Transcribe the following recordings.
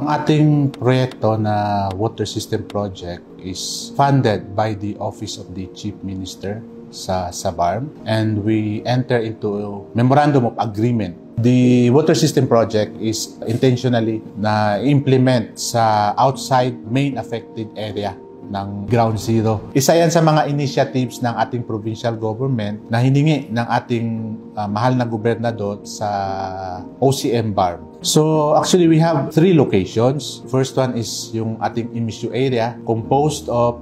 Ang ating proyekto na water system project is funded by the Office of the Chief Minister sa BARMM, and we enter into a memorandum of agreement. The water system project is intentionally na implement sa outside main affected area ng Ground Zero. Isa yan sa mga initiatives ng ating provincial government na hiningi ng ating mahal na gobernador sa OCM BARMM. So actually we have 3 locations. First one is yung ating MSU area composed of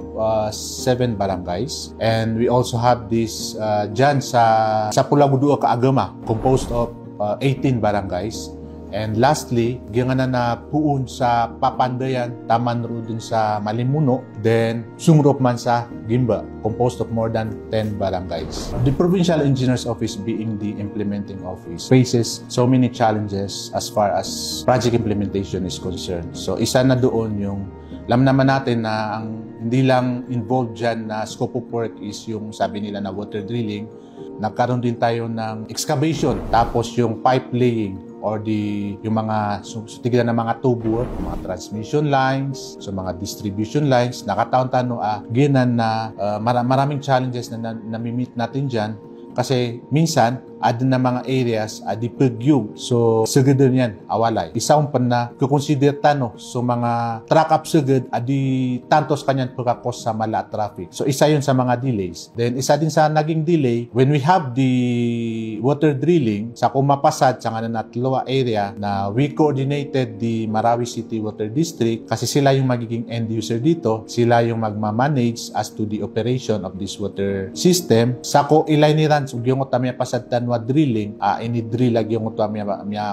7 barangays, and we also have this dyan sa Pulagudua Kaagama composed of 18 barangays. And lastly, giyang na puun sa Papandayan, taman ro din sa Malimuno, then sumrop man sa Gimba, composed of more than 10 barangays. The Provincial Engineers Office, being the implementing office, faces so many challenges as far as project implementation is concerned. So isa na doon yung, alam naman natin na ang hindi lang involved dyan na scope of work is yung sabi nila na water drilling, nagkaroon din tayo ng excavation, tapos yung pipe laying, or yung mga sutigan ng mga tubo, mga transmission lines, so mga distribution lines, nakataon-tano ginan na maraming challenges na namimit natin dyan. Kasi minsan, adin na mga areas, adi pagyug. So, sagad yan, awalay. Isaw pa na, kukonsider tano, so mga track up sagad, adi tantos kanyan pagkakos sa mala traffic. So, isa yun sa mga delays. Then, isa din sa naging delay, when we have the water drilling, sa kumapasad sa nga na Tloa area, na we coordinated the Marawi City Water District, kasi sila yung magiging end user dito, sila yung magmamanage as to the operation of this water system. Sa ko ilay ni so yung utami pasadtan wa drilling, ini-drill lagi yung utami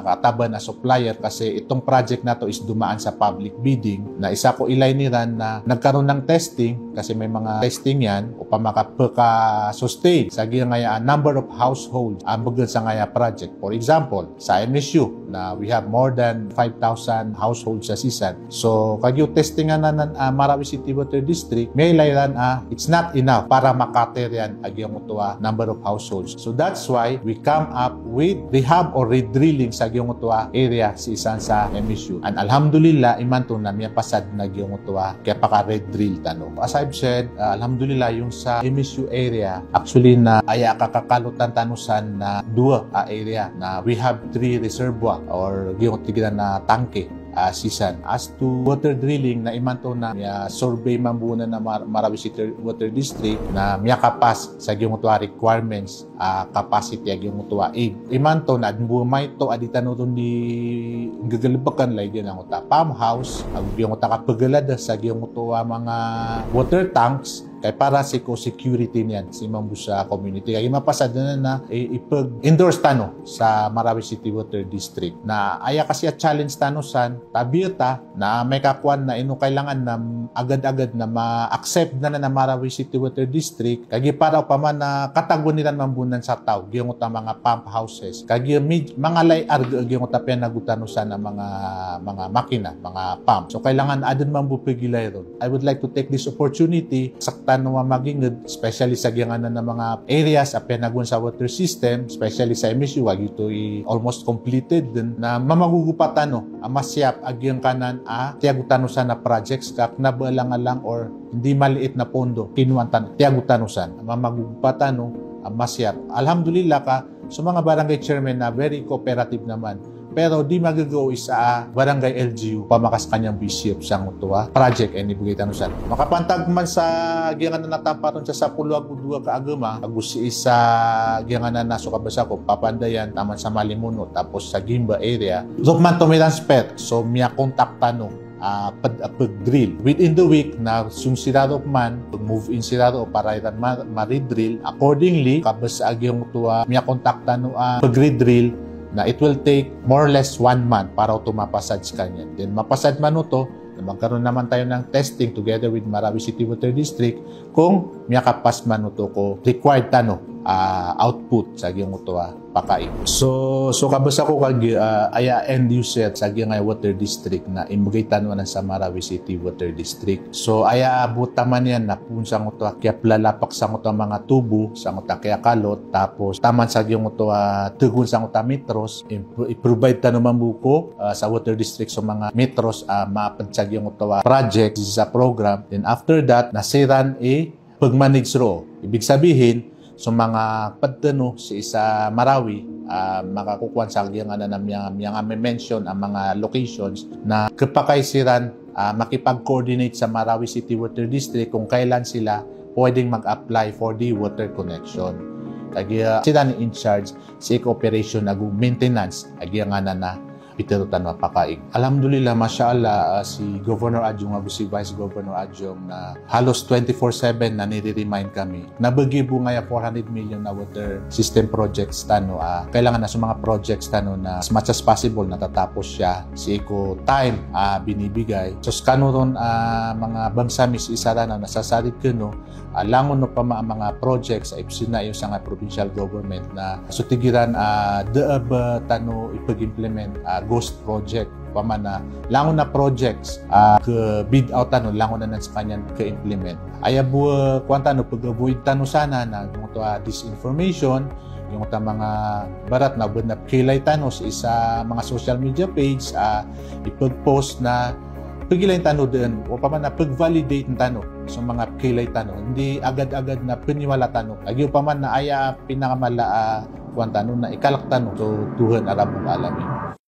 kataban na supplier kasi itong project na to is dumaan sa public bidding na isa ko ilay ni ran na nagkaroon ng testing kasi may mga testing yan upang makapaka-sustain sa ngaya number of households ang bagal sa ngaya project. For example, sa MSU na we have more than 5,000 households sa season. So kagyo testing na Marawi City Water District, may layran it's not enough para makater yan agi yung utuwa number of households. So that's why we come up with rehab or redrilling sa Gyongutwa area si isan sa MSU. And alhamdulillah, imanto na miya pasad na Gyongutwa kaya paka redrill tano. As I've said, alhamdulillah yung sa MSU area, actually na aya kakakalutan tanusan na 2 area na we have 3 reservoir or Gyongutwa na tangke. Season. As to water drilling, na imanto na survey mambuna na Marawi City Water District na miya kapas sa Gyongutwa requirements capacity ag Gyongutwa imanto na bumay to aditano ni gagalibakan lay gyud ang uta pump house ag Gyongutwa kapagalada sa Gyongutwa mga water tanks kay para si security niyan si mambusa community kay mapasad na ipag-endorse tano sa Marawi City Water District na aya kasi a challenge tanosan tabiyata na may kakuan na ino kailangan na agad-agad na ma-accept na Marawi City Water District kay para upaman na katagon nila mambunan sa tao gyung uta mga pump houses kay mga layar gyung uta penagutanusan na mga makina mga pump so kailangan adun mambupigilay ron. I would like to take this opportunity tanong magingad, especially sa giyanganan ng mga areas apenagun sa water system, especially sa MSU, wag ito almost completed din, na mamagugupatan masyap agyang kanan tiagutanusan na projects kak nabalang-alang or hindi maliit na pondo, kinuantan tiagutanusan, mamagugupatan masyap. Alhamdulillah ka, so mga barangay chairman na very cooperative naman. Pero di magagawa isa barangay LGU pamakas kanyang bishop sa mutuwa project and ibigay tanusan. Makapantag man sa giyangan na natamparon sa Pulagudua Kaagama, agusi isa giyangan na naso kabasa ko Papandayan taman sa Malimuno tapos sa Gimba area. Lukman tumilang spec so miya kontaktan pag-drill. Within the week na sirado man, move in sirado para itan ma-redrill. Accordingly, kabasa agyong tuwa miya kontaktan pag-redrill na it will take more or less 1 month para tumapasad sa kanya. Then mapasad man ito, na magkaroon naman tayo ng testing together with Marawi City Water District kung miyakapas man ito ko required output sa giyong utwa pakai. So kabasa ko kag aya end user sa giyong water district na imugitan mo na sa Marawi City Water District. So aya butaman yan na punsang utwa kaya plalapak sa utwa mga tubo sa utwa kaya kalot tapos taman sa giyong utwa tugon sa utwa metros i-provide tanong mambuko sa water district sa mga metros mapansag yung utwa project sa program. Then after that nasiran pagmanage ro. Ibig sabihin so mga padtano sa isa Marawi makakukuha sa giyang may mention ang mga locations na kapakaisiran makipag-coordinate sa Marawi City Water District kung kailan sila pwedeng mag-apply for the water connection. Kaya sila ni in charge sa operation na maintenance agi nga na pitirutan mapakaig. Alhamdulillah, mashallah, si Governor Adjong si Vice Governor Adjong na halos 24/7 na nire-remind kami. Nabagibo nga 400 million na water system projects tano. Kailangan na sa mga projects tano na as much as possible natatapos siya. Si Eco time binibigay. So kanuron mga bangsamis isara na nasasarit kuno langon no pa mga projects sa ipsina yung sa provincial government na sutigiran deab tano ipag-implement ghost project paman na langon na projects ke bid out tano langon na sa kanyan ke implement aya bu kwanta no pag-avoid tano sana na yung disinformation yung mga barat na bunap kilay tano sa isa mga social media page ipag-post na pagilay tano doon o paman na pag-validate ng tano sa mga kilay tano hindi agad-agad na piniwala tano agyo paman na aya pinakamala kwanta no na ikalak tano so tuhan arabong alamin.